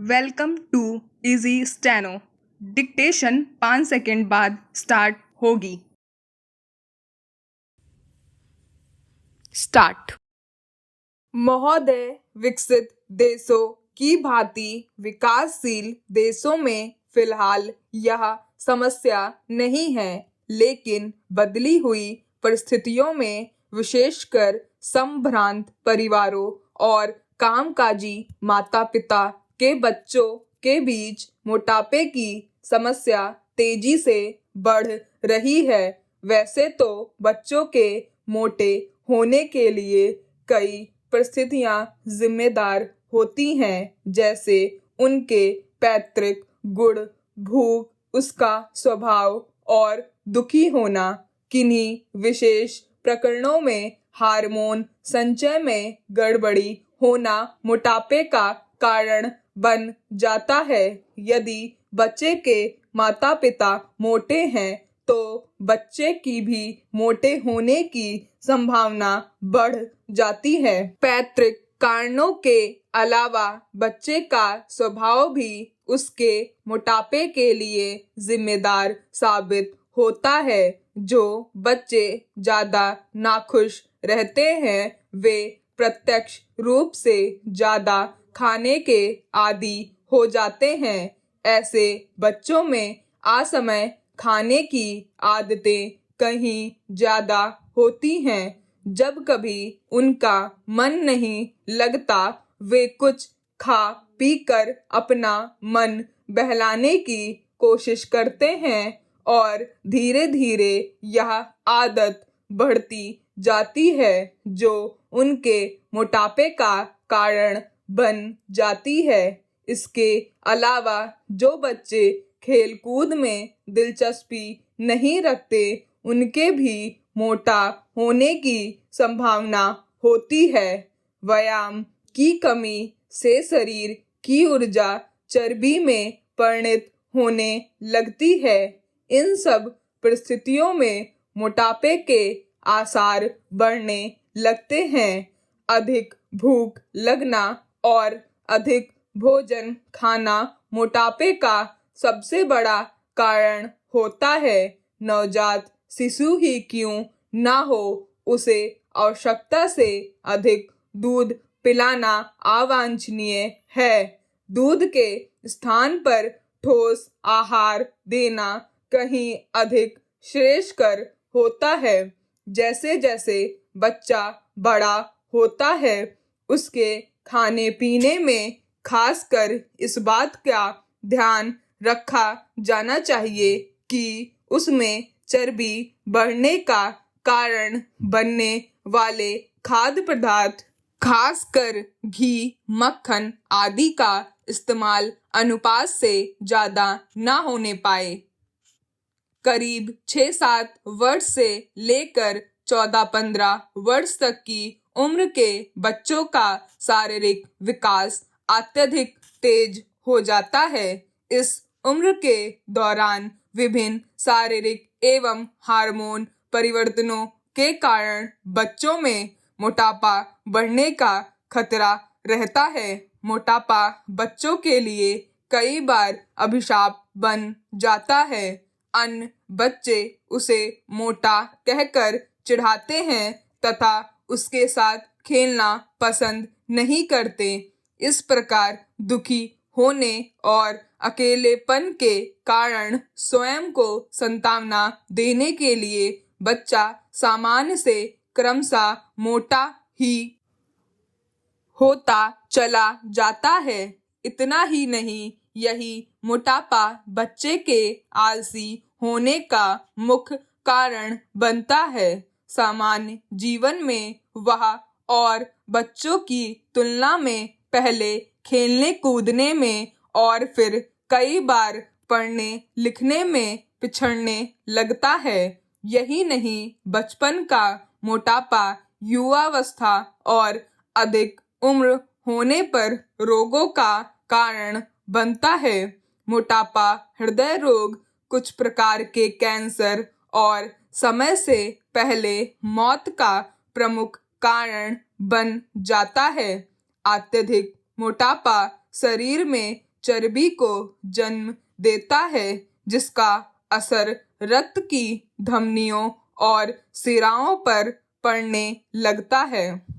Welcome to easy steno. Dictation 5 second बाद start होगी। Start. महोदय, विकसित देशों की भांति विकासशील देशों में फिलहाल यह समस्या नहीं है, लेकिन बदली हुई परिस्थितियों में विशेषकर संभ्रांत परिवारों और कामकाजी माता-पिता के बच्चों के बीच मोटापे की समस्या तेजी से बढ़ रही है। वैसे तो बच्चों के मोटे होने के लिए कई परिस्थितियां जिम्मेदार होती हैं, जैसे उनके पैतृक गुण, भूख, उसका स्वभाव और दुखी होना। किन्हीं विशेष प्रकरणों में हार्मोन संचय में गड़बड़ी होना मोटापे का कारण बन जाता है। यदि बच्चे के माता-पिता मोटे हैं, तो बच्चे की भी मोटे होने की संभावना बढ़ जाती है। पैतृक कारणों के अलावा बच्चे का स्वभाव भी उसके मोटापे के लिए जिम्मेदार साबित होता है। जो बच्चे ज्यादा नाखुश रहते हैं, वे प्रत्यक्ष रूप से ज्यादा खाने के आदी हो जाते हैं। ऐसे बच्चों में असमय खाने की आदतें कहीं ज्यादा होती हैं। जब कभी उनका मन नहीं लगता, वे कुछ खा पी कर अपना मन बहलाने की कोशिश करते हैं और धीरे धीरे यह आदत बढ़ती जाती है, जो उनके मोटापे का कारण बन जाती है। इसके अलावा जो बच्चे खेलकूद में दिलचस्पी नहीं रखते, उनके भी मोटा होने की संभावना होती है। व्यायाम की कमी से शरीर की ऊर्जा चर्बी में परिणत होने लगती है। इन सब परिस्थितियों में मोटापे के आसार बढ़ने लगते हैं। अधिक भूख लगना और अधिक भोजन खाना मोटापे का सबसे बड़ा कारण होता है। नवजात शिशु ही क्यों ना हो, उसे आवश्यकता से अधिक दूध पिलाना अवांछनीय है। दूध के स्थान पर ठोस आहार देना कहीं अधिक श्रेयस्कर होता है। जैसे जैसे बच्चा बड़ा होता है, उसके खाने पीने में खासकर इस बात का ध्यान रखा जाना चाहिए कि उसमें चर्बी बढ़ने का कारण बनने वाले खाद्य पदार्थ, खासकर घी, मक्खन आदि का इस्तेमाल अनुपात से ज्यादा ना होने पाए। करीब 6-7 वर्ष से लेकर 14-15 वर्ष तक की उम्र के बच्चों का शारीरिक विकास अत्यधिक तेज हो जाता है। इस उम्र के दौरान विभिन्न शारीरिक एवं हार्मोन परिवर्तनों के कारण बच्चों में मोटापा बढ़ने का खतरा रहता है। मोटापा बच्चों के लिए कई बार अभिशाप बन जाता है। अन्य बच्चे उसे मोटा कहकर चिढ़ाते हैं तथा उसके साथ खेलना पसंद नहीं करते। इस प्रकार दुखी होने और अकेलेपन के कारण स्वयं को सांत्वना देने के लिए बच्चा सामान्य से क्रमशः मोटा ही होता चला जाता है। इतना ही नहीं, यही मोटापा बच्चे के आलसी होने का मुख्य कारण बनता है। सामान्य जीवन में वह और बच्चों की तुलना में पहले खेलने कूदने में और फिर कई बार पढ़ने लिखने में पिछड़ने लगता है। यही नहीं, बचपन का मोटापा युवावस्था और अधिक उम्र होने पर रोगों का कारण बनता है। मोटापा, हृदय रोग, कुछ प्रकार के कैंसर और समय से पहले मौत का प्रमुख कारण बन जाता है। अत्यधिक मोटापा शरीर में चर्बी को जन्म देता है, जिसका असर रक्त की धमनियों और सिराओं पर पड़ने लगता है।